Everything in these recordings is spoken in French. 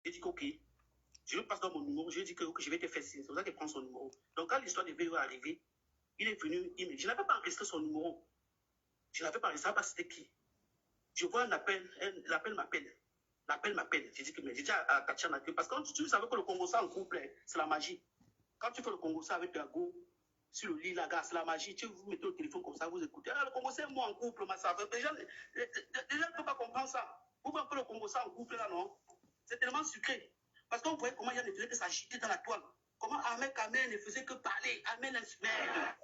J'ai dit que, ok, je lui passe dans mon numéro, je lui ai dit que okay, je vais te faire signe. C'est pour ça qu'il prend son numéro. Donc, quand l'histoire de VO est arrivée, il est venu, je n'avais pas enregistré son numéro. Je n'avais pas enregistré, parce que c'était qui. Je vois un appel, l'appel m'appelle. L'appel m'appelle. J'ai dit que, mais j'ai dit à Tatiana que, parce que quand tu savais que le Congo, ça en couple, c'est la magie. Quand tu fais le Congo, ça avec ta go, sur le lit, la gare, c'est la magie. Tu vous mettez au téléphone comme ça, vous écoutez. Ah, le Congo, c'est moi en couple, ma soeur. Les gens ne peuvent pas comprendre ça. Vous voyez un peu le Congo, ça en couple, là, non? C'est tellement sucré. Parce qu'on voyait comment il ne faisait que s'agiter dans la toile. Comment Ahmed Kamel ne faisait que parler. Ahmed merde.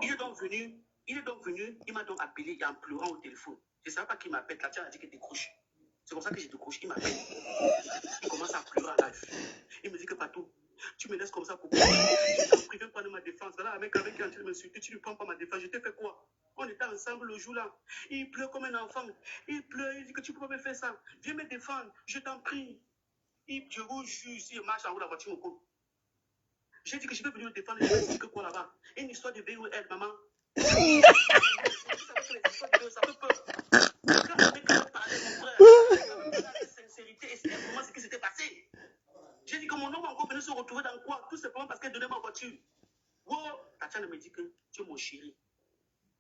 Il est donc venu, il m'a donc appelé en pleurant au téléphone. Je ne savais pas qui m'appelle. La tienne a dit qu'il décroche. C'est comme ça que j'ai décroché. Il m'appelle. Il commence à pleurer en live. Il me dit que Patou, tu me laisses comme ça pour quoi? Je t'en prie, viens prendre ma défense. Voilà, avec qui est en train de m'insulter, tu ne prends pas ma défense. Je t'ai fait quoi? On était ensemble le jour-là. Il pleure comme un enfant. Il pleure, il dit que tu peux pas me faire ça. Viens me défendre, je t'en prie. Je vous jure, s'il marche en haut, la voiture me compte. J'ai dit que je vais venir me défendre. Je vais dire que quoi là-bas? Une histoire de VOL, maman. Ça peut peur. Quand avec qui parlait, mon frère, avec sincérité, explique vraiment ce qui s'était passé. J'ai dit que mon homme encore venu se retrouver dans quoi? Tout simplement parce qu'elle donnait ma voiture. Oh, Tatiana me dit que tu es mon chéri.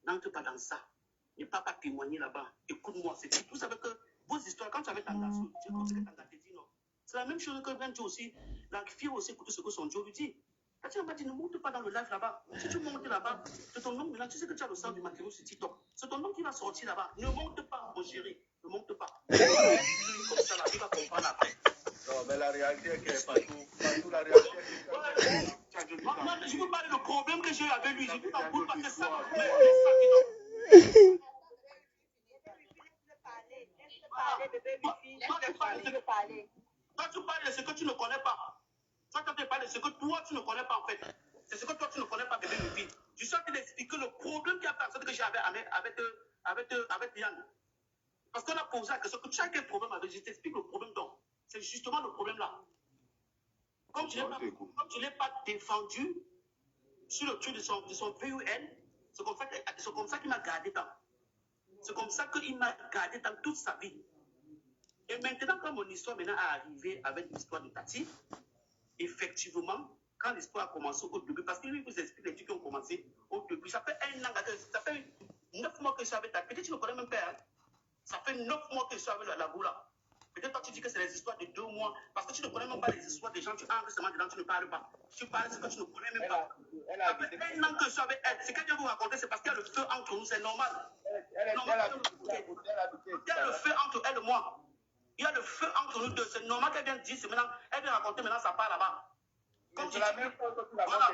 N'entre pas dans ça. Ne pas témoigner là-bas. Écoute-moi, c'est tout. Vous savez que vos histoires, quand tu avais Tanga, je pense que Tanga te dit non. C'est la même chose que quand tu aussi, la fille aussi écoute ce que son Dieu lui dit. Tatiana m'a dit ne monte pas dans le live là-bas. Si tu montes là-bas, c'est ton nom maintenant. Tu sais que tu as le sang du matériau sur TikTok. C'est ton nom qui va sortir là-bas. Ne monte pas, mon chéri. Ne monte pas. Comme ça, là, il va comprendre après. Non, mais la réalité est que partout la réalité est que... Je vous parle du problème que j'ai eu avec lui. Je vous en prie parce que ça, toi, tu parles de ce que tu ne connais pas. Toi, tu parles de ce que toi, tu ne connais pas en fait. C'est ce que toi, tu ne connais pas, bébé Luffy. Je suis en train d'expliquer le problème qu'il y a personne que j'ai avec Yann. Parce qu'on a posé la question que tu as quel problème avec. Je t'explique le problème donc. C'est justement le problème là. Comme tu ne l'as pas défendu sur le truc de son VUN, c'est comme ça qu'il m'a gardé tant. C'est comme ça qu'il m'a gardé dans toute sa vie. Et maintenant, quand mon histoire maintenant est arrivée avec l'histoire de Tati, effectivement, quand l'histoire a commencé au début, parce que lui vous explique les trucs qui ont commencé au début, ça fait 1 an, ça fait 9 mois que je suis avec Tati. Peut-être que tu ne connais même pas. Hein? Ça fait 9 mois que je suis avec la Goula. Peut-être toi tu dis que c'est les histoires de 2 mois, parce que tu ne connais même pas les histoires des gens, tu entres seulement dedans, tu ne parles pas. Tu parles de ce que tu ne connais même pas. Ça fait 1 an que je suis avec elle. Ce qu'elle vient vous raconter, c'est parce qu'il y a le feu entre nous, c'est normal. Il y a le feu entre elle et moi. Il y a le feu entre nous deux. C'est normal qu'elle vienne dire, maintenant, elle vient raconter maintenant sa part là-bas. Comme c'est la même chose que tu l'as voilà.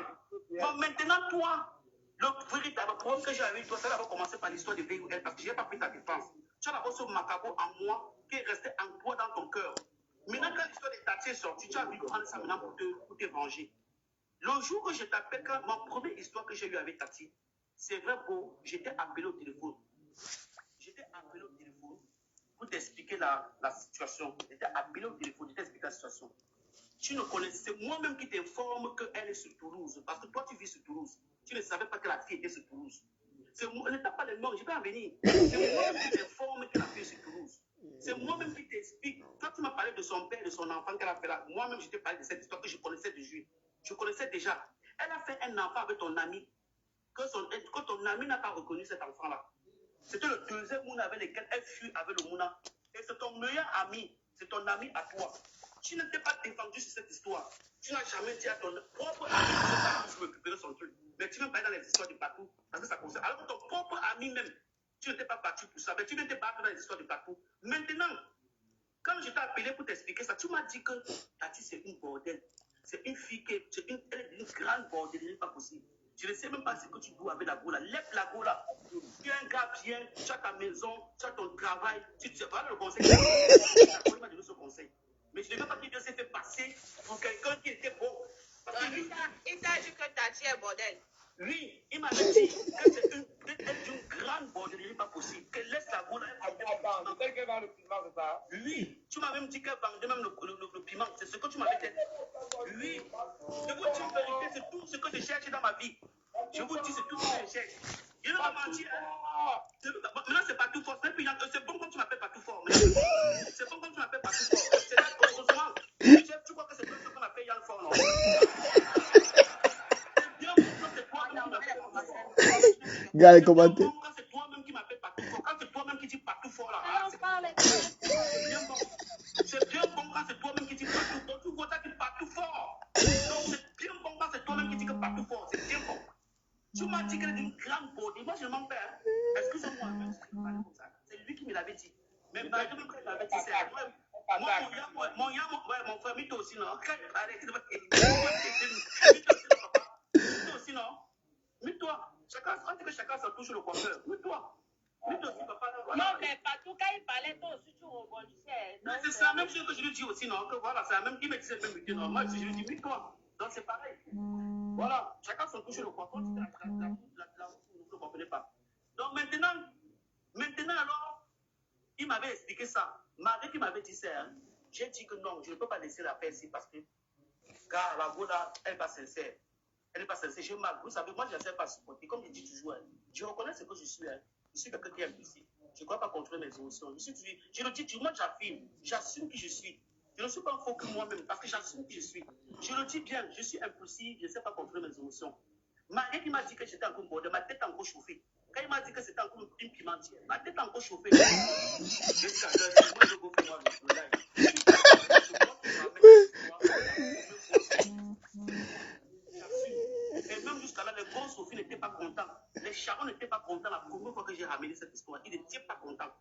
Bon, maintenant, toi, le véritable problème que j'ai avec toi, ça va commencer par l'histoire de VUL, parce que je n'ai pas pris ta défense. Tu as d'abord ce macabre en moi qui est resté en toi dans ton cœur. Maintenant, quand l'histoire de Tati est sortie, tu as envie de prendre ça maintenant pour te venger. Le jour que je t'appelle, quand ma première histoire que j'ai eue avec Tati, c'est vrai, beau, j'étais appelé au téléphone. J'étais appelé au téléphone pour t'expliquer la situation. J'étais appelé au téléphone, je t'explique la situation. Tu ne connais, c'est moi-même qui t'informe qu'elle est sur Toulouse. Parce que toi, tu vis sur Toulouse. Tu ne savais pas que la fille était sur Toulouse. Elle n'était pas les noms, je vais en venir. C'est moi-même qui t'informe que la fille est sur Toulouse. C'est moi-même qui t'explique. Toi, tu m'as parlé de son père, de son enfant qu'elle a fait là. Moi-même, je t'ai parlé de cette histoire que je connaissais déjà. Je connaissais déjà. Elle a fait un enfant avec ton ami. Que ton ami n'a pas reconnu cet enfant-là. C'était le deuxième Mouna avec lequel elle fut avec le Mouna. Et c'est ton meilleur ami. C'est ton ami à toi. Tu ne t'es pas défendu sur cette histoire. Tu n'as jamais dit à ton propre ami que tu veux récupérer son truc. Mais tu ne veux pas dans les histoires de Patou. Parce que ça concerne. Alors que ton propre ami même, tu ne t'es pas battu pour ça. Mais tu ne t'es pas battu dans les histoires de Patou. Maintenant, quand je t'ai appelé pour t'expliquer ça, tu m'as dit que Tati, c'est une bordel. C'est une fille qui est une grande bordellerie, pas possible. Je ne sais même pas ce que tu dois avec la Gola. Lève la Gola. Tu es un gars bien, tu as ta maison, tu as ton travail. Tu sais pas le conseil. Il m'a donné ce conseil. Mais je ne veux pas qu'il s'est fait passer pour quelqu'un qui était beau. Il t'a dit que Tati est bordel. Oui, il m'a dit que c'est une grande bordellerie, pas possible. Qu'elle laisse la Gola. Attends, c'est qu'elle vend le piment, c'est ça? Oui, tu m'as même dit qu'elle vendait même le piment. C'est ce que tu m'avais dit. Oui, je vous dis en vérité, c'est tout ce que je cherche dans ma vie. Je vous dis, c'est tout ce que je cherche. Je ne vais pas mentir. Maintenant, c'est pas tout fort. C'est bon comme tu m'appelles pas tout fort. Mais Gars, les commentaires. Quand c'est toi-même qui m'appelles partout fort, quand c'est toi-même qui dis partout fort là, c'est bien bon. C'est bien bon quand c'est toi-même qui dis partout fort. Tu vois ça qui partout fort. Donc c'est bien bon quand c'est toi-même qui dis que partout fort. C'est bien bon. Tu m'as dit qu'elle est d'une grande beauté. Moi, je m'en perds. Excusez-moi, c'est lui qui me l'avait dit. Mais malgré que il m'avait dit, c'est mon frère, Mito aussi, non? Mito aussi, non? Mito, on dit que chacun se touche le coiffeur. Mito aussi, papa. Non, mais partout, quand il parlait, toi aussi, tu rebondissais. Mais c'est la même chose que je lui dis aussi, non? Que voilà, c'est la même, il me disait même Mito, non? Moi, je lui dis, Mito. Donc, c'est pareil. Voilà, chacun se touche le coiffeur. On dit que vous ne comprenez pas. Donc, maintenant, alors, il m'avait expliqué ça. Malgré qu'il m'avait dit ça, hein, j'ai dit que non, je ne peux pas laisser la faire ici parce que, car la Gola, elle n'est pas sincère. Elle n'est pas sincère. J'ai mal. Vous savez, moi, je ne sais pas supporter. Comme je dis toujours, hein, je reconnais ce que je suis. Hein. Je suis quelqu'un qui est impulsif. Je ne crois pas contrôler mes émotions. Je le dis, du moins, j'affirme. J'assume qui je suis. Je ne suis pas faux que moi-même parce que j'assume qui je suis. Je le dis bien, je suis impulsif, je ne sais pas contrôler mes émotions. Malgré qu'il m'a dit que j'étais encore bordé, ma tête a encore chauffé. Quand il m'a dit que c'était encore une pimentière, ma tête a encore chauffé. Jusqu'à l'heure, moi je go faire moi le live. Et même jusqu'à là, les gros Sophie n'étaient pas contents. Les charons n'étaient pas contents la première fois que j'ai ramené cette histoire. Ils n'étaient pas contents.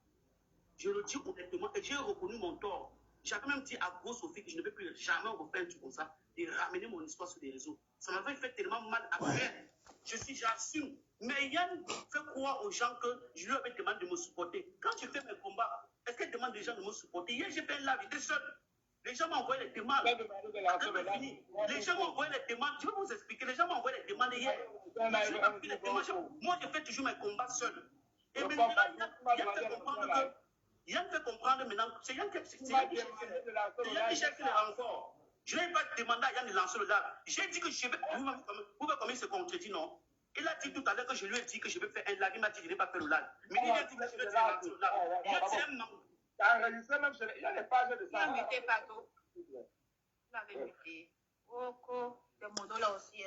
Je le dis honnêtement et j'ai reconnu mon tort. J'avais même dit à Gros Sophie que je ne vais plus jamais refaire un truc comme ça et ramener mon histoire sur les réseaux. Ça m'avait fait tellement mal après. J'assume. Mais Yann fait croire aux gens que je lui avais demandé de me supporter. Quand je fais mes combats, est-ce qu'elle demande aux gens de me supporter? Hier, j'ai fait un live, j'étais seul. Les gens m'ont envoyé les demandes. Les gens m'ont envoyé les demandes. Je vais vous expliquer. Les gens m'ont envoyé les demandes hier. Moi, je fais toujours mes combats seul. Et maintenant, Yann fait comprendre maintenant. C'est Yann qui cherche les renforts. Je n'ai pas demandé à Yann de lancer le live. J'ai dit que je vais. Vous voyez comment il se contredit, non? Il a dit tout à l'heure que je lui ai dit que je vais faire un live. Il m'a dit que je n'ai pas fait le live. Mais il a dit que je vais faire le live. Yann, c'est un manque. T'as enregistré même sur les pages de ça. Il a muté partout. Il avait muté. Oko, des modos là aussi.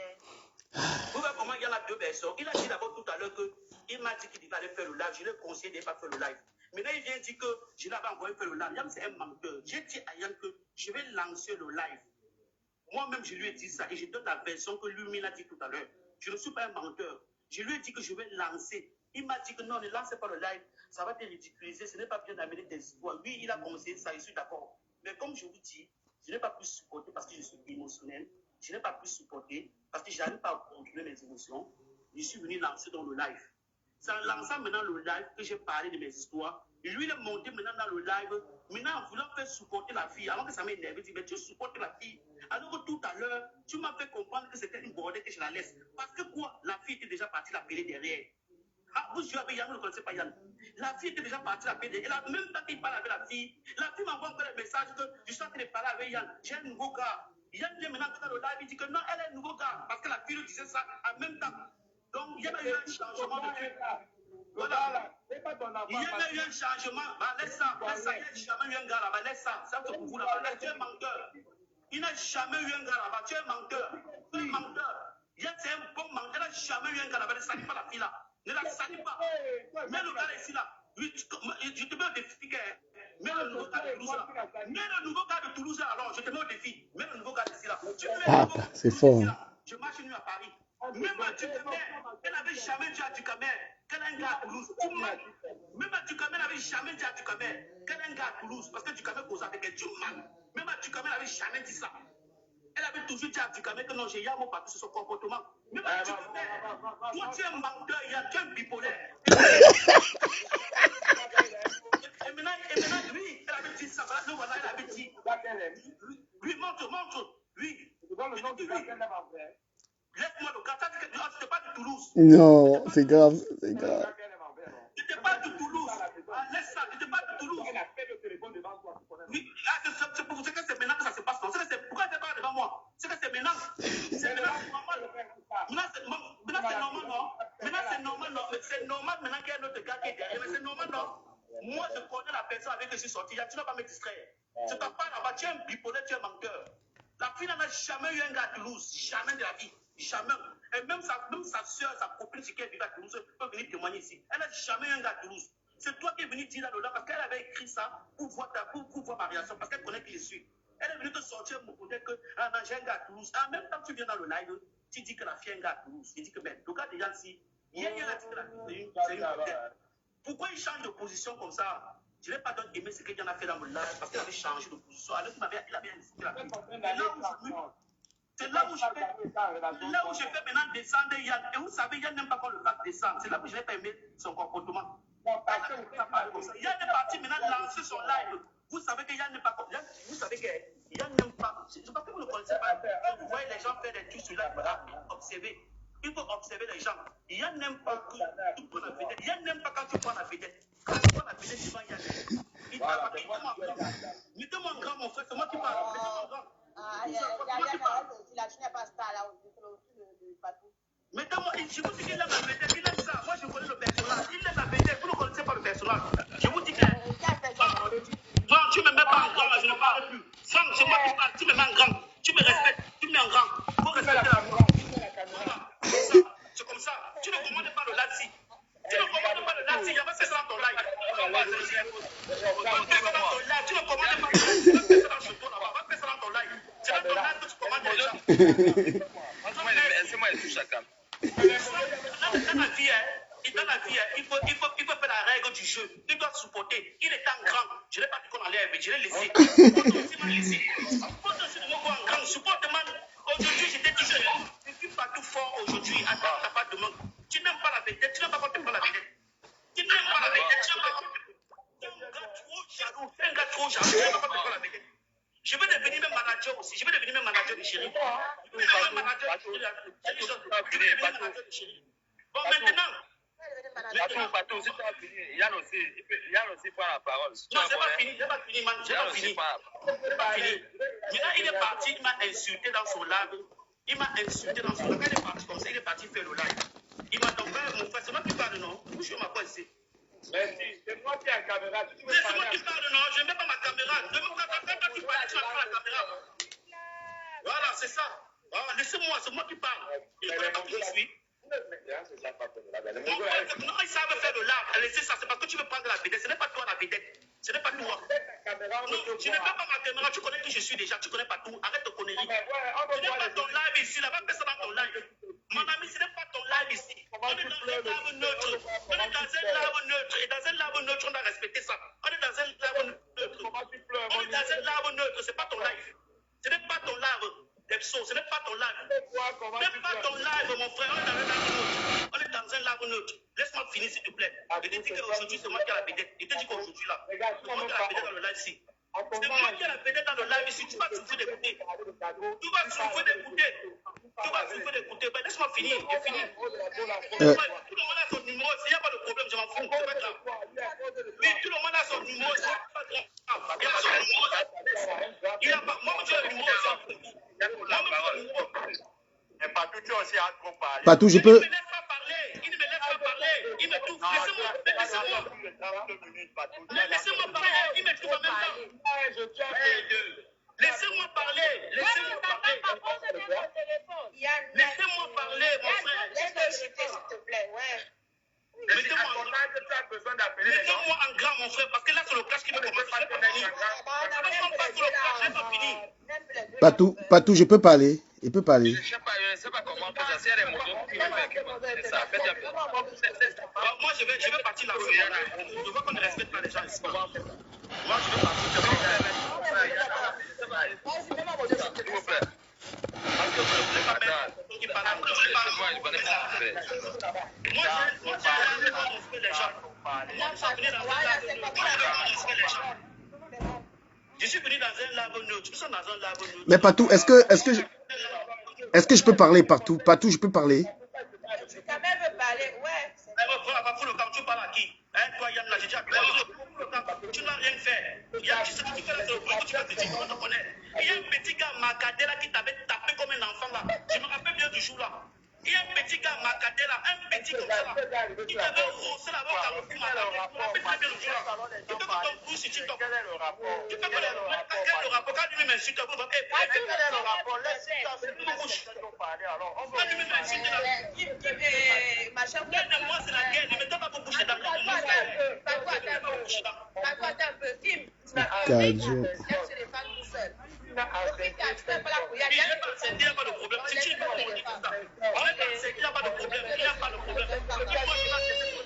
Vous voyez comment il y a deux personnes. Il a dit d'abord tout à l'heure qu'il m'a dit qu'il devait aller faire le live. Je lui ai conseillé de ne pas faire le live. Maintenant, il vient dire que je l'avais envoyé faire le live. Yann, c'est un menteur. J'ai dit à Yann que je vais lancer le live. Moi-même, je lui ai dit ça et je donne la version que lui m'a dit tout à l'heure. Je ne suis pas un menteur. Je lui ai dit que je vais lancer. Il m'a dit que non, ne lancez pas le live. Ça va te ridiculiser. Ce n'est pas bien d'amener des histoires. Lui, il a conseillé ça. Je suis d'accord. Mais comme je vous dis, je n'ai pas pu supporter parce que je suis émotionnel. Je n'ai pas pu supporter parce que je n'arrive pas à contrôler mes émotions. Je suis venu lancer dans le live. C'est en lançant maintenant le live que j'ai parlé de mes histoires. Et lui, il est monté maintenant dans le live. Maintenant, en voulant faire supporter la fille, alors que ça m'a énervé, il dit, mais tu supportes la fille. Alors que tout à l'heure, tu m'as fait comprendre que c'était une bordée que je la laisse. Parce que quoi? La fille était déjà partie l'appeler derrière. Ah, vous jouez avec Yann, vous ne connaissez pas Yann. La fille était déjà partie l'appeler derrière. Et là, même temps qu'il parle avec la fille m'envoie encore des messages que je suis en train de parler avec Yann. J'ai un nouveau gars. Yann vient maintenant dans le live, il dit que non, elle est un nouveau gars. Parce que la fille lui disait ça en même temps. Donc, il y a eu un changement de truc. Voilà. Il y a eu un changement. Bah, laisse ça. Il n'y a jamais eu un gars là-bas. Laisse ça. Ça, c'est pour vous là-bas. Tu es menteur. Il n'a jamais eu un gars là-bas. Tu es menteur. Tu es menteur. Yann, c'est un bon menteur. Il n'a jamais eu un gars là-bas. Ne salis pas la fille là. Ne la salis pas. Mets le gars ici là. Je te mets au défi. Mets le nouveau gars de Toulouse là. Mets le nouveau gars de Toulouse là. Alors, je te mets au défi. Mets le nouveau gars ici là. Ah, c'est fort. Je marche nu à Paris. Même à Ducamer, elle n'avait jamais dit à Ducamer qu'elle a un gars à Toulouse. Même à Ducamer, elle n'avait jamais dit à Ducamer qu'elle a un gars à Toulouse. Parce que Ducamer cause avec elle. Même à Ducamer, elle n'avait jamais dit ça. Elle avait toujours dit à Ducamer que non, j'ai un mot partout sur son comportement. Même à Ducamer, toi tu es un menteur, tu es un bipolaire. Et maintenant, lui, elle avait dit ça. Voilà, elle avait dit. Lui, montre. Lui. Laisse-moi le gars, tu n'es pas de Toulouse. Non, c'est grave, c'est grave. Tu n'es pas de Toulouse. Laisse ça, tu n'es pas de Toulouse. Oui, c'est pour ça que c'est maintenant que ça se passe. Pourquoi tu n'es pas devant moi? C'est que c'est maintenant. C'est normal. Maintenant, c'est normal, non? Maintenant, c'est normal, non? C'est normal maintenant qu'il y a un autre gars qui est derrière. Mais c'est normal, non? Moi, je connais la personne avec qui je suis sorti. Tu ne vas pas me distraire. Tu ne t'as pas là-bas. Tu es un bipolaire, tu es un menteur. La fille n'a jamais eu un gars à Toulouse. Jamais de la vie. Jamais. Et même sa soeur, sa copine, qui est vivant à Toulouse, peut venir témoigner ici. Elle n'a jamais eu un gars à Toulouse. C'est toi qui es venu dire là, parce qu'elle avait écrit ça pour voir ma réaction, parce qu'elle connaît qui je suis. Elle est venue te sortir pour dire que j'ai un gars à Toulouse. En même temps que tu viens dans le live, tu dis que la fille a un gars à Toulouse. Tu dis que, mais le gars déjà ici, il y a dit que la fille, c'est une modèle. Pourquoi il change de position comme ça? Je n'ai pas donc aimé ce qu'il en a fait dans le live, parce qu'il avait changé de position. Alors qu'il avait insisté la fille. C'est là où je fais maintenant descendre Yann. Et vous savez, Yann n'aime pas qu'on le fasse descendre. C'est là où je n'ai pas aimé son comportement. Yann est parti maintenant lancer son live. Vous savez que Yann n'est pas comme. Vous savez que Yann n'aime pas. Je ne sais pas que vous ne connaissez pas. Quand vous voyez les gens faire des trucs sur live, observez. Il faut observer les gens. Yann n'aime pas que tu prends la vedette. Yann n'aime pas quand tu prends la vedette. Quand tu prends la vedette, tu vas Yann. Il t'a dit, mettez-moi en grand, mon frère. C'est moi qui parle. Mettez-moi en grand. Mettez-moi, je vous dis qu'il aime la vedette, il aime ça. Moi, je connais le personnage. Il aime la vedette. Vous ne connaissez pas le personnage. Je vous dis que. Franck, tu ne me mets pas en grand, je ne parle plus. Franck, c'est moi qui parle. Tu me mets en grand. Tu me respectes. Tu me mets en grand. Il faut respecter la voix. C'est comme ça. Tu ne commandes pas le lazi. Tu ne commandes pas le lazi. Il y a pas fait ça dans ton live. Tu ne commandes pas le lazi. Tu ne fais ça dans ce tour là-bas. Va faire ça dans ton live. C'est dans ton live que tu commandes les gens. C'est moi qui touche chacun. Dans la vie, il faut faire la règle du jeu. Il doit supporter. Il est en grand. Je n'ai pas dit qu'on allait avec. Je l'ai laissé. Supporte-moi. Aujourd'hui, j'étais toujours. Je ne suis pas tout fort aujourd'hui. Attends, tu n'as pas de manque. Tu n'aimes pas la vedette. Tu n'aimes pas quand tu prends la vedette. Tu n'aimes pas la vedette. Tu n'aimes pas quand tu es un gars trop jaloux. Un gars trop jaloux. Tu n'aimes pas quand tu prends la vedette. Je vais devenir même manager aussi. Je vais devenir même manager de chérie. Je vais devenir même manager de chérie. Bon, maintenant. Patou, c'est pas fini. Yann aussi prend la parole. Non, c'est pas fini, man. C'est pas fini. Maintenant, il est parti, il m'a insulté dans son live. Quand il est parti comme ça, il est parti faire le live. Il m'a donc mon frère, c'est moi qui parle, non? Où je m'appelle ici? Merci, c'est moi qui ai la caméra. C'est moi qui parle, non? Je ne mets pas ma caméra. Quand tu parles, tu vas pas la caméra. Voilà, c'est ça. Laissez-moi, c'est moi qui parle. Il ne connaît pas qui je suis. Non, ils savent faire le live. Laissez ça, c'est parce que tu veux prendre la vedette. Ce n'est pas toi la vedette. Ce n'est pas toi. Non, tu n'es pas ma caméra. Tu connais qui je suis déjà. Tu connais pas tout. Arrête de conneries. Ce n'est pas ton live ici. Là-bas, fais ça dans ton live. Mon ami, ce n'est pas ton live ici. On est dans un live neutre. Et dans un live neutre, on doit respecter ça. On est dans un live neutre. C'est pas ton live. Ce n'est pas ton live. Ce n'est pas ton live. Ce n'est pas ton live, mon frère. On est dans un live neutre. Laisse-moi finir, s'il te plaît. Je te dis qu'aujourd'hui, c'est moi qui ai la vedette. Je te dis qu'aujourd'hui, là, c'est moi qui ai la vedette dans le live ici. C'est moi qui ai la vedette dans le live ici. Tu vas souffrir d'écouter. Ben, laisse-moi finir. J'ai fini. Tout le monde a son numéro. S'il n'y a pas de problème, je m'en fous. C'est pas grave. Oui, tout le monde a son numéro. C'est pas grave. Il y a son numéro. Il y a pas. Moi, j'ai le numéro. Mais Patou, tu as aussi hâte qu'on parle. Patou, je Il peux. ne me laisse pas parler. Il me touche. Laissez-moi parler. Il me touche en même temps. Laissez-moi parler. Laissez-moi parler, mon frère. S'il te plaît, ouais. Mettez-moi en grand, mon frère, parce que là, c'est le clash qui me commence. Je n'ai pas fini. Je n'ai pas fini. Patou, je peux parler. Il peut parler. Je ne sais pas comment faire ça. C'est les motos qui me font ça. Moi, je vais partir là. Je vois qu'on ne respecte pas les gens ici. Moi, je vais partir. S'il vous plaît. Je suis venu dans un labo neutre. Nous sommes dans un labo neutre. Mais Patou, est-ce que je peux parler, Patou? Patou, je peux parler? Ta mère veut parler, ouais. Tu parles à qui? Toi, Yann, là, j'ai déjà tu n'as rien fait. Il y a qui tu fais là, c'est le bruit que tu fais petit, comment on te connaît. Il y a un petit gars, Macadé, là, qui t'avait tapé comme un enfant, là. Je me rappelle bien du jour, là. Il y a un petit gars Macadé là, un petit comme ça là. Il avait rossé là-bas au Cameroun. Il rappelle très bien le jour là. Il peut que ton bouche sur TikTok. Quel est le rapport? Tu peux que le rapport, quand lui-même insulte, vous va faire. Quel est le rapport? Quand lui-même insulte là. Ma chère, Moi, c'est la guerre. Ne mettez pas vos bouches dans le attends un peu. Kim, Cadio. laisse les femmes tout seules. Il n'y a pas de problème. Si tu es pas on dit ça. On est dans le secteur, il n'y a pas de problème. Il n'y a pas de problème.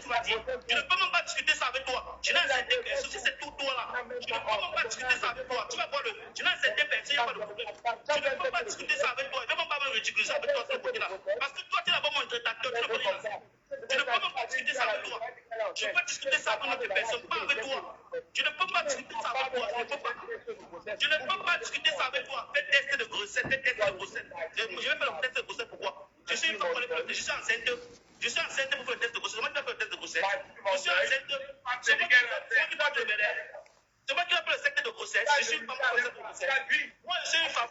Tu vas dire. Je ne peux même pas discuter ça avec toi. Je n'ai accepté personne. Si c'est tout toi là. Je ne peux même pas discuter ça avec toi. Tu vas voir le. Je n'ai accepté personne, il n'y a pas de problème. Je ne peux pas discuter ça avec toi. Je ne peux même pas me ridiculiser avec toi de ce côté-là. Parce que toi, tu es là-bas mon traiteur. Tu ne peux rien faire. Je ne peux même pas discuter ça avec toi. Je peux discuter ça avec une autre personne, pas avec toi. Je ne peux pas discuter ça avec toi. Je ne peux pas. Je ne peux pas discuter ça avec toi. Fais test de grossesse, fais test de grossesse. Je vais faire le test de grossesse pour quoi? Je suis une femme pour le test. Je suis enceinte. Je suis enceinte pour faire le test de grossesse. Comment tu vas faire le test de grossesse? Je suis enceinte. C'est moi qui vais faire le test de grossesse. Je suis une femme pour le test de grossesse. Moi, je suis une femme.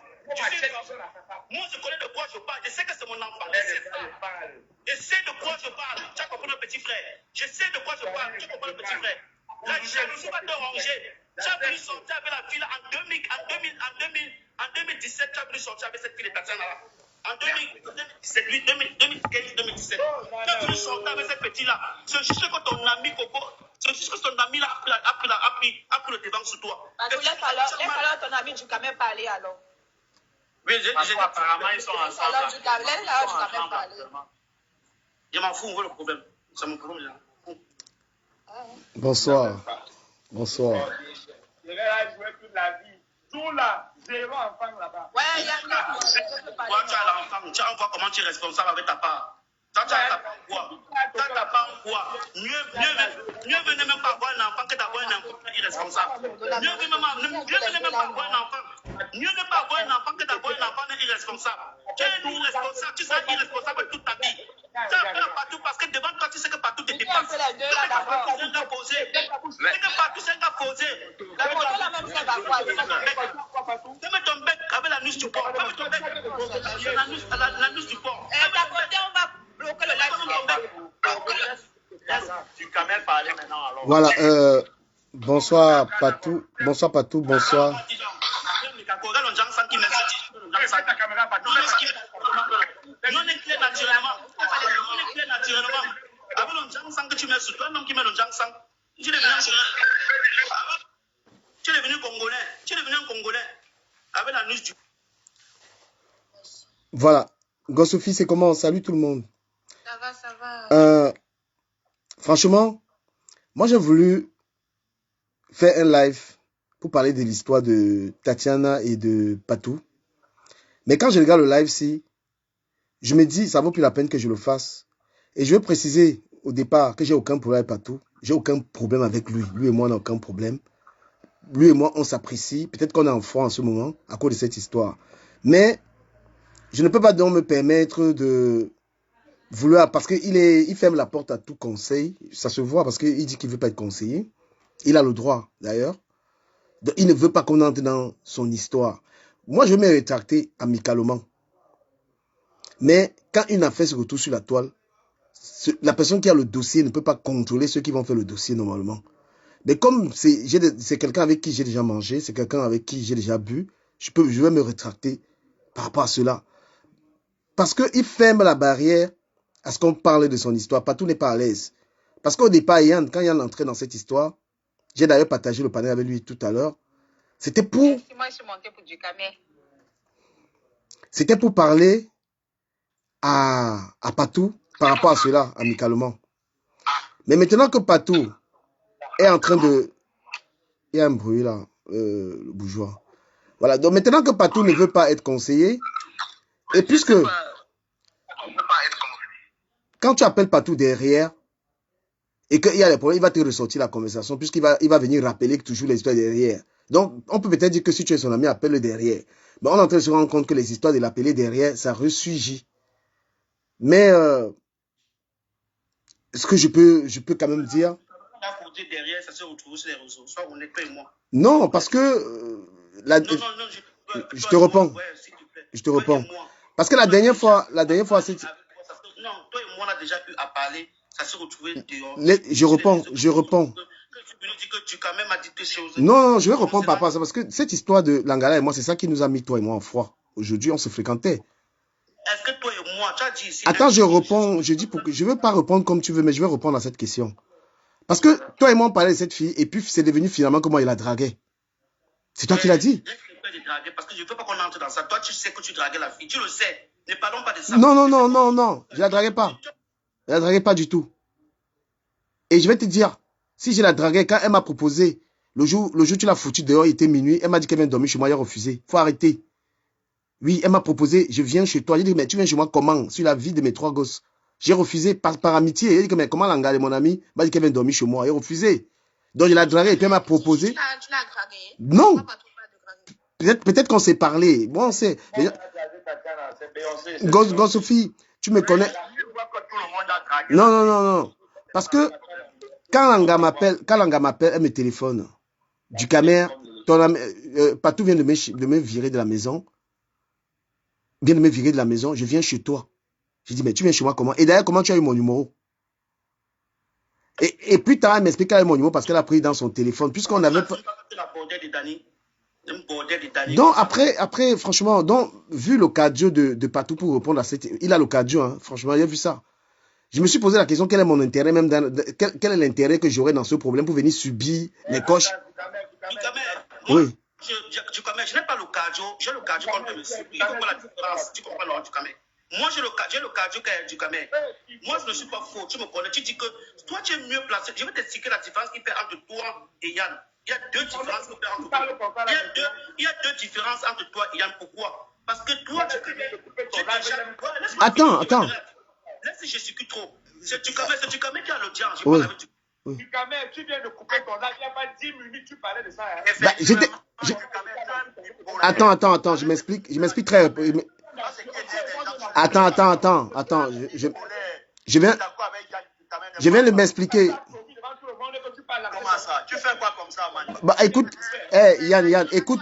Moi, je connais de quoi je parle. Je sais que c'est mon enfant. Je sais de quoi je parle. Tu as compris le petit frère. Je sais de quoi je parle. Tu comprends le petit frère. La jalousie va te ranger. Tu as voulu sortir avec la fille en 2017. Tu as voulu sortir avec cette fille de Tatiana là. En 2017, 2017. Tu as voulu sortir avec cette petite-là. C'est juste que ton ami Coco, c'est juste que ton ami là a pris le devant sur toi. Laisse alors ton ami du Cameroun parler alors. Oui, apparemment, ils sont ensemble. Alors, du Cameroun parler. Je m'en fous, on voit le problème. C'est mon problème là. Bonsoir. Bonsoir. Je vais là jouer toute la vie. Tout là, 0 enfant là-bas. Ouais, il y a Toi, tu as l'enfant, tu vas voir comment tu es responsable avec ta part. Toi, tu as ta part quoi? Tu as ta part quoi? Mieux venez même pas avoir un enfant que d'avoir un enfant irresponsable. Mieux venez même pas avoir un enfant. Mieux ne pas avoir un enfant que d'avoir un enfant irresponsable. Tu es irresponsable, tu seras irresponsable toute ta vie. Tu as peur partout parce que devant toi, tu sais que partout te dépasse. C'est un gars posé. C'est que partout, c'est un gars posé. Fais ton bec avec la nuit du porc. Fais ton bec la nuit du porc. On va bloquer le live. Tu quand même parler maintenant alors. Voilà. Bonsoir Patou. Bonsoir Patou. Bonsoir. Non, on est clair naturellement. Avec le Jangsang que tu mets sur toi, un homme qui met le Jangsang, tu es devenu Congolais. Tu es devenu un Congolais. Avec la nuit du. Voilà. Gossophie, c'est comment? Salut tout le monde. Ça va. Franchement, moi j'ai voulu faire un live pour parler de l'histoire de Tatiana et de Patou. Mais quand je regarde le live-ci, je me dis, ça vaut plus la peine que je le fasse. Et je veux préciser au départ que j'ai aucun problème avec Patou. J'ai aucun problème avec lui. Lui et moi, on n'a aucun problème. Lui et moi, on s'apprécie. Peut-être qu'on est en froid en ce moment à cause de cette histoire. Mais je ne peux pas donc me permettre de vouloir... Parce qu'il ferme la porte à tout conseil. Ça se voit parce qu'il dit qu'il ne veut pas être conseillé. Il a le droit, d'ailleurs. Il ne veut pas qu'on entre dans son histoire. Moi, je vais me rétracter amicalement. Mais quand une affaire se retrouve sur la toile, la personne qui a le dossier ne peut pas contrôler ceux qui vont faire le dossier normalement. Mais comme c'est quelqu'un avec qui j'ai déjà mangé, c'est quelqu'un avec qui j'ai déjà bu, je vais me rétracter par rapport à cela. Parce qu'il ferme la barrière à ce qu'on parle de son histoire. Patou n'est pas à l'aise. Parce qu'au départ, quand Yann entrait dans cette histoire, j'ai d'ailleurs partagé le panel avec lui tout à l'heure, c'était pour parler à Patou par rapport à cela, amicalement. Mais maintenant que Patou est en train de... Il y a un bruit là, le bourgeois. Voilà, donc maintenant que Patou ne veut pas être conseillé, et puisque... Quand tu appelles Patou derrière, et qu'il y a des problèmes, il va te ressortir la conversation, puisqu'il va venir rappeler que toujours l'histoire derrière. Donc, on peut peut-être dire que si tu es son ami, appelle-le derrière. Mais on est en train de se rendre compte que les histoires de l'appeler derrière, ça ressurgit. Mais, ce que je peux quand même dire... derrière, ça se retrouve sur les réseaux. Soit on est pas et moi. Non, parce que... je te réponds. Je te réponds. Parce que la dernière fois, Non, toi et moi, on a déjà eu à parler. Ça s'est retrouvé dehors. Je réponds. Que tu me dis que tu quand même as dit des choses. Non, je vais répondre par rapport à ça parce que cette histoire de Lingala et moi, c'est ça qui nous a mis toi et moi en froid. Aujourd'hui, on se fréquentait. Est-ce que toi et moi, tu as dit ici... Attends, je réponds. Je dis pour que je veux pas répondre comme tu veux, mais je vais répondre à cette question. Parce que toi et moi, on parlait de cette fille et puis c'est devenu finalement comment il la draguait. C'est toi qui l'as dit. Parce que je ne veux pas qu'on entre dans ça. Toi, tu sais que tu draguais la fille. Tu le sais. Ne parlons pas de ça. Non, non, non, non, non. Je la draguais pas. Je la draguais pas du tout. Et je vais te dire, si je la draguais, quand elle m'a proposé, le jour où tu l'as foutu dehors, il était minuit, elle m'a dit qu'elle vient dormir chez moi, elle a refusé. Faut arrêter. Oui, elle m'a proposé, je viens chez toi. J'ai dit, mais tu viens chez moi comment? Sur la vie de mes 3 gosses. J'ai refusé par amitié. Elle dit, mais comment Langa, mon ami, m'a dit qu'elle vient dormir chez moi. Elle a refusé. Donc je l'ai dragué et puis elle m'a proposé. Tu l'as dragué? Non. Peut-être qu'on s'est parlé. Bon, on sait. Sophie, tu me connais. Non, non, non, non. Parce que quand Langa m'appelle, elle me téléphone. Du Camer, Patou vient de me virer de la maison. Vient de me virer de la maison. Je viens chez toi. J'ai dit, mais tu viens chez moi comment? Et d'ailleurs, comment tu as eu mon numéro? Et plus tard, elle m'explique qu'elle a eu mon numéro parce qu'elle a pris dans son téléphone. Puisqu'on avait pas. Donc après, franchement, donc, vu le cardio de Patou pour répondre à cette... Il a le cardio, hein, franchement, il a vu ça. Je me suis posé la question, quel est mon intérêt, même quel est l'intérêt que j'aurais dans ce problème pour venir subir les coches? Oui. Je n'ai pas le cardio, j'ai le cardio contre le subir. Il faut voir la différence, tu comprends, Laurent Ducamel. Moi, j'ai le cardio du Ducamel. Moi, je ne suis pas faux, tu me connais. Tu dis que toi, tu es mieux placé. Je vais t'expliquer la différence qu'il fait entre toi et Yann. Il y a deux différences qui fait entre toi. Il y a deux différences entre toi et Yann. Pourquoi? Parce que toi, tu connais. Attends. Laisse, je suis trop. C'est Ducamel qui a l'audience. Je oui. parle avec Ducamel. Ducamel, tu viens de couper ton live. Il n'y a pas 10 minutes, tu parlais de ça. Attends, je m'explique très... Attends. Je viens de m'expliquer. Comment ça? Tu fais quoi comme ça, man? Bah écoute, Yann, écoute.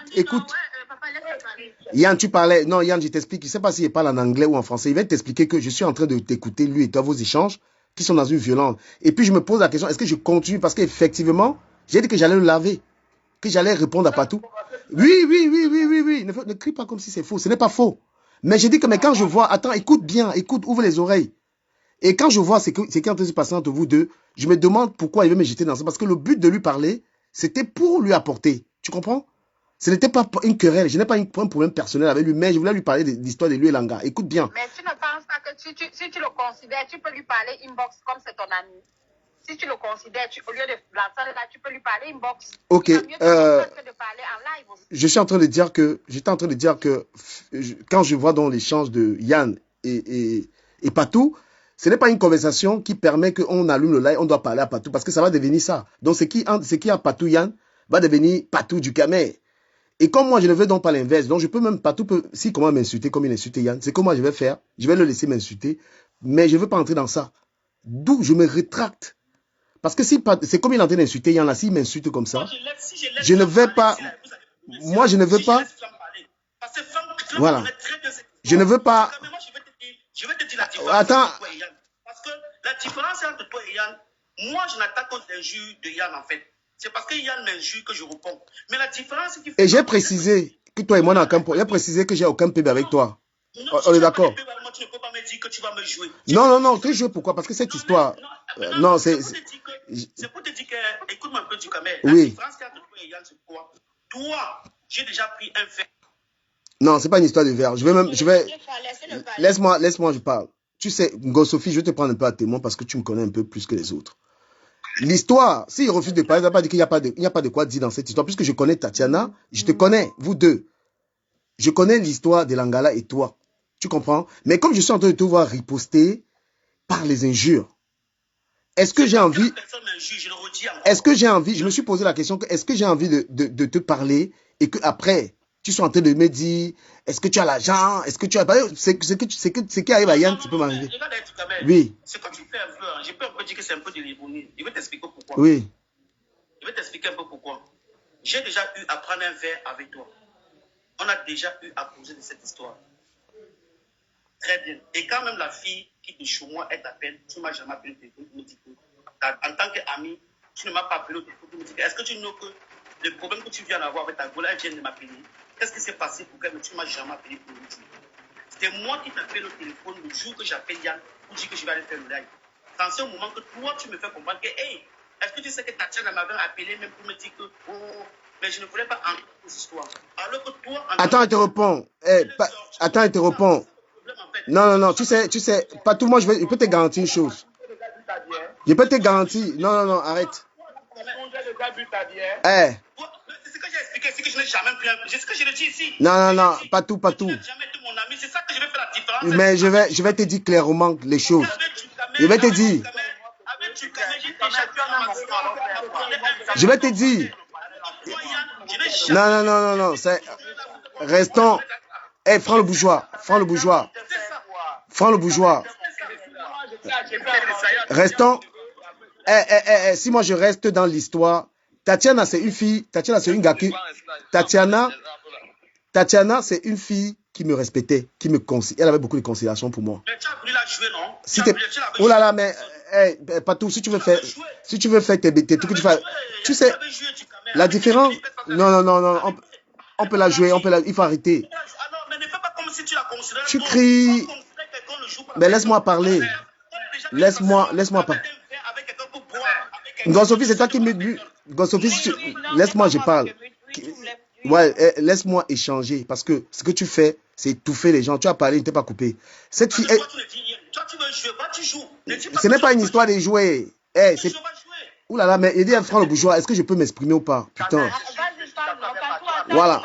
Yann, tu parlais... Non, Yann, je t'explique. Je ne sais pas s'il parle en anglais ou en français. Il va t'expliquer que je suis en train de t'écouter, lui et toi, vos échanges, qui sont dans une violence. Et puis je me pose la question, est-ce que je continue? Parce qu'effectivement, j'ai dit que j'allais le laver, que j'allais répondre à Patou. Oui. Ne crie pas comme si c'est faux. Ce n'est pas faux. Mais j'ai dit que quand je vois... Attends, écoute bien, ouvre les oreilles. Et quand je vois ce qui est en train de se passer entre vous deux, je me demande pourquoi il veut me jeter dans ça. Parce que le but de lui parler, c'était pour lui apporter. Tu comprends? Ce n'était pas une querelle. Je n'ai pas un problème personnel avec lui, mais je voulais lui parler de l'histoire de lui et Langa. Écoute bien. Mais tu ne penses pas que si tu le considères, tu peux lui parler inbox comme c'est ton ami. Si tu le considères, au lieu de l'entendre là, tu peux lui parler inbox. Ok. Que de parler en live aussi. J'étais en train de dire que quand je vois dans l'échange de Yann et Patou, ce n'est pas une conversation qui permet qu'on allume le live, on doit parler à Patou, parce que ça va devenir ça. Donc, ce qui a Patou Yann va devenir Patou du Camer. Et comme moi, je ne veux donc pas l'inverse, donc je peux même, Patou peut, si comment m'insulter comme il insultait Yann, c'est comment je vais faire, je vais le laisser m'insulter, mais je ne veux pas entrer dans ça. D'où je me rétracte. Parce que si c'est comme il est en train d'insulter Yann là, s'il m'insulte comme ça, je ne vais pas, moi je ne veux pas, voilà, je ne veux pas, je vais te dire la différence. Attends. Parce que la différence entre toi et Yann, moi je n'attaque contre l'injure de Yann en fait. C'est parce que Yann m'injure que je réponds. Mais la différence qui fait... Et j'ai précisé que toi et moi, j'ai précisé que j'ai aucun PB avec toi. Non, on est d'accord. Tu ne peux pas me dire que tu vas me jouer. Non, tu joues pourquoi? Parce que cette histoire... Non, c'est... C'est pour te dire que... Écoute-moi un peu du Camer. Oui. La différence entre toi et Yann, c'est quoi? Toi, j'ai déjà pris un fait. Non, c'est pas une histoire de verre. Laisse-moi, je parle. Tu sais, Sophie, je vais te prendre un peu à témoin parce que tu me connais un peu plus que les autres. L'histoire, s'il refuse de parler, ça ne veut pas dire qu'il n'y a pas de quoi dire dans cette histoire. Puisque je connais Tatiana, je te connais, vous deux. Je connais l'histoire de Lingala et toi. Tu comprends? Mais comme je suis en train de te voir riposter par les injures, est-ce que j'ai envie... Je me suis posé la question, est-ce que j'ai envie de te parler et qu'après, tu sois en train de me dire, est-ce que tu as l'argent? Est-ce que tu as... Ce qui arrive à Yann, tu peux m'arriver. Oui. Ce que tu fais un peu, je peux un peu dire que c'est un peu de l'ironie. Je vais t'expliquer pourquoi. Oui. Je vais t'expliquer un peu pourquoi. J'ai déjà eu à prendre un verre avec toi. On a déjà eu à causer de cette histoire. Très bien. Et quand même la fille qui est chez moi, elle t'appelle, tu ne m'as jamais appelé au téléphone, tu me dis que, en tant qu'ami, tu ne m'as pas appelé au téléphone, tu me dis que, est-ce que tu know que le problème que tu viens d'avoir avec ta gola, elle vient de m'appeler? Qu'est-ce qui s'est passé pour qu'elle, mais tu ne m'as jamais appelé pour me dire? C'était moi qui t'appelle au téléphone le jour que j'appelle Yann pour dire que je vais aller faire le live. Dans ce moment que toi, tu me fais comprendre que, hey, est-ce que tu sais que Tatiana m'avait appelé même pour me dire que, oh, mais je ne voulais pas entendre cette histoire. Alors que toi, Attends, elle te répond. Attends, elle te répond. Non, tu sais, pas tout, moi, je peux te garantir une chose. Je peux te garantir. Non, arrête. c'est ce que j'ai expliqué, c'est que je n'ai jamais pris c'est ce que je le dis ici. Non, pas tout. Je n'ai jamais été mon ami, c'est ça que je vais faire la différence. Mais je vais te dire clairement les choses. Je vais te dire. Je vais te dire. Non. Restons. Franck le bourgeois. Restons. Si moi je reste dans l'histoire, Tatiana c'est une fille. Tatiana c'est une gars qui. Tatiana c'est une fille qui me respectait, qui me considérait. Elle avait beaucoup de considération pour moi. Mais tu as voulu la jouer, non? Si oh là, mais pas tout. Si tu veux faire tes trucs que tu fais, tu sais la différence. Non. On peut la jouer, il faut arrêter. Mais ne fais pas comme si tu la considères. Tu cries. Mais laisse-moi parler. Laisse-moi parler. Gonsophie, c'est toi qui me dis. Gonsophie, laisse-moi, je parle. Ouais, laisse-moi échanger. Parce que ce que tu fais, c'est étouffer les gens. Tu as parlé, il ne t'est pas coupé. Cette fille. Ce n'est pas une histoire de jouer. Ouh là là, mais il dit à Franck le bourgeois, est-ce que je peux m'exprimer ou pas? Putain. Voilà.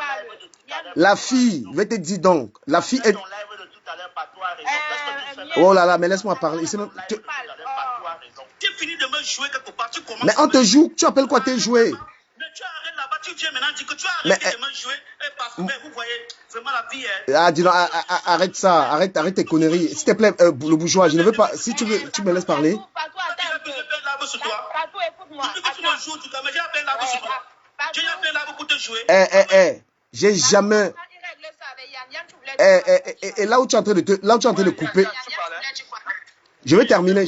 La fille, je vais te dire donc. La fille est. Oh là là, mais laisse-moi parler. Mais on te joue. Tu appelles quoi te jouer? Mais vous voyez, vraiment la vie est... dis donc, arrête ça, arrête tes conneries. S'il te plaît, le bourgeois, je ne veux pas... Si tu veux, tu me laisses parler. J'ai jamais... Et là où tu es en train de couper... Je vais terminer.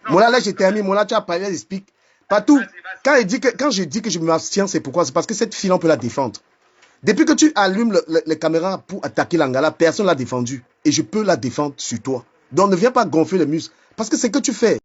Moi là, je termine. Moi là, tu as parlé, j'explique. Pas tout. Quand je dis que je m'abstiens, c'est pourquoi? C'est parce que cette fille, on peut la défendre. Depuis que tu allumes les caméras pour attaquer Lingala, personne ne l'a défendue. Et je peux la défendre sur toi. Donc ne viens pas gonfler les muscles. Parce que c'est ce que tu fais.